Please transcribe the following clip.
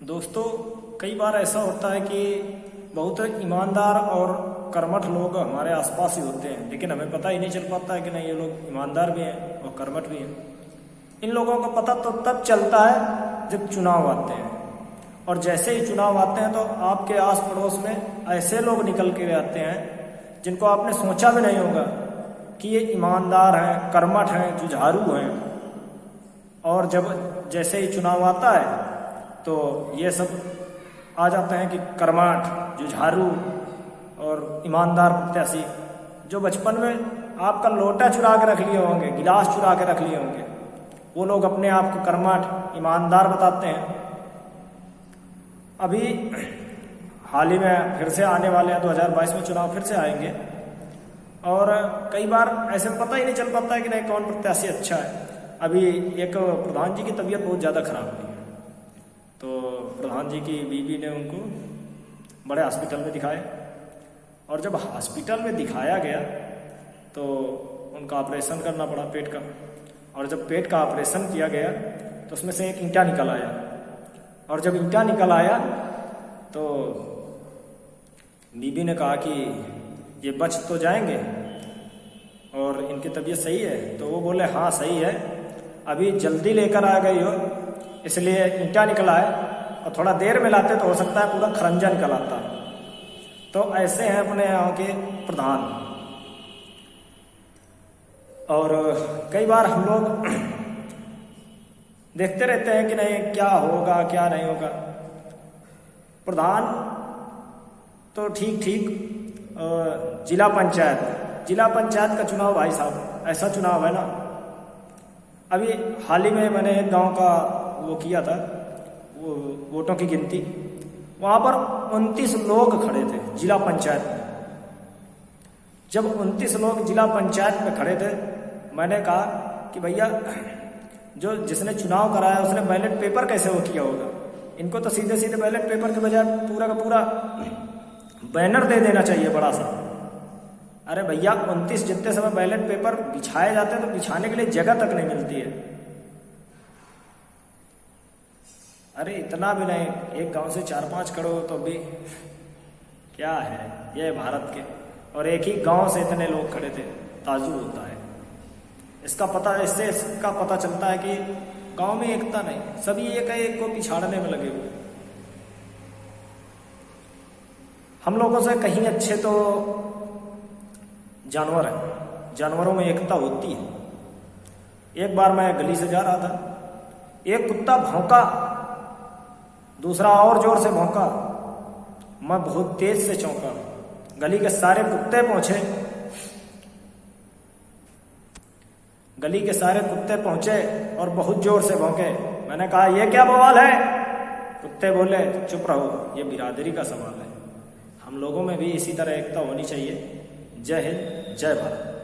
दोस्तों, कई बार ऐसा होता है कि बहुत ईमानदार और कर्मठ लोग हमारे आसपास ही होते हैं, लेकिन हमें पता ही नहीं चल पाता है कि नहीं, ये लोग ईमानदार भी हैं और कर्मठ भी हैं। इन लोगों का पता तो तब चलता है जब चुनाव आते हैं, और जैसे ही चुनाव आते हैं तो आपके आस पड़ोस में ऐसे लोग निकल के आते हैं जिनको आपने सोचा भी नहीं होगा कि ये ईमानदार हैं, कर्मठ हैं, जुझारू हैं। और जब जैसे ही चुनाव आता है तो ये सब आ जाते हैं कि कर्मठ, जुझारू और ईमानदार प्रत्याशी, जो बचपन में आपका लोटा चुरा के रख लिए होंगे, गिलास चुरा के रख लिए होंगे, वो लोग अपने आप को कर्मठ, ईमानदार बताते हैं। अभी हाल ही में फिर से आने वाले हैं, 2022 में चुनाव फिर से आएंगे, और कई बार ऐसे पता ही नहीं चल पाता है कि नहीं कौन प्रत्याशी अच्छा है। अभी एक प्रधान जी की तबीयत बहुत ज़्यादा खराब हुई है, तो प्रधान जी की बीवी ने उनको बड़े हॉस्पिटल में दिखाया, और जब हॉस्पिटल में दिखाया गया तो उनका ऑपरेशन करना पड़ा पेट का। और जब पेट का ऑपरेशन किया गया तो उसमें से एक ईंटा निकल आया, और जब ईंटा निकल आया तो बीबी ने कहा कि ये बच तो जाएंगे और इनकी तबीयत सही है, तो वो बोले हाँ सही है, अभी जल्दी लेकर आ गई हो इसलिए ईंटा निकला है, और थोड़ा देर में लाते तो हो सकता है पूरा खरंजा निकल आता। तो ऐसे हैं अपने यहाँ के प्रधान। और कई बार हम लोग देखते रहते हैं कि नहीं क्या होगा क्या नहीं होगा। प्रधान तो ठीक ठीक, जिला पंचायत का चुनाव, भाई साहब ऐसा चुनाव है ना। अभी हाल ही में मैंने एक गांव का वो किया था, वो वोटों की गिनती, वहां पर 29 लोग खड़े थे जिला पंचायत में। जब 29 लोग जिला पंचायत में खड़े थे, मैंने कहा कि भैया जो जिसने चुनाव कराया उसने बैलेट पेपर कैसे वो किया होगा, इनको तो सीधे सीधे बैलेट पेपर के बजाय पूरा का पूरा बैनर दे देना चाहिए बड़ा सा। अरे भैया 29 जितने समय बैलेट पेपर बिछाए जाते हैं तो बिछाने के लिए जगह तक नहीं मिलती है। अरे इतना भी नहीं, एक गांव से 4-5 करोड़ तो भी क्या है ये भारत के, और एक ही गांव से इतने लोग खड़े थे, ताजुब होता है। इसका पता चलता है कि गांव में एकता नहीं, सभी एक को पिछाड़ने में लगे हुए। हम लोगों से कहीं अच्छे तो जानवर हैं, जानवरों में एकता होती है। एक बार मैं गली से जा रहा था, एक कुत्ता भौंका, दूसरा और जोर से भौंका, मैं बहुत तेज से चौंका। गली के सारे कुत्ते पहुंचे और बहुत जोर से भौंके। मैंने कहा ये क्या बवाल है? कुत्ते बोले चुप रहो, ये बिरादरी का सवाल है। हम लोगों में भी इसी तरह एकता होनी चाहिए। जय हिंद, जय भारत।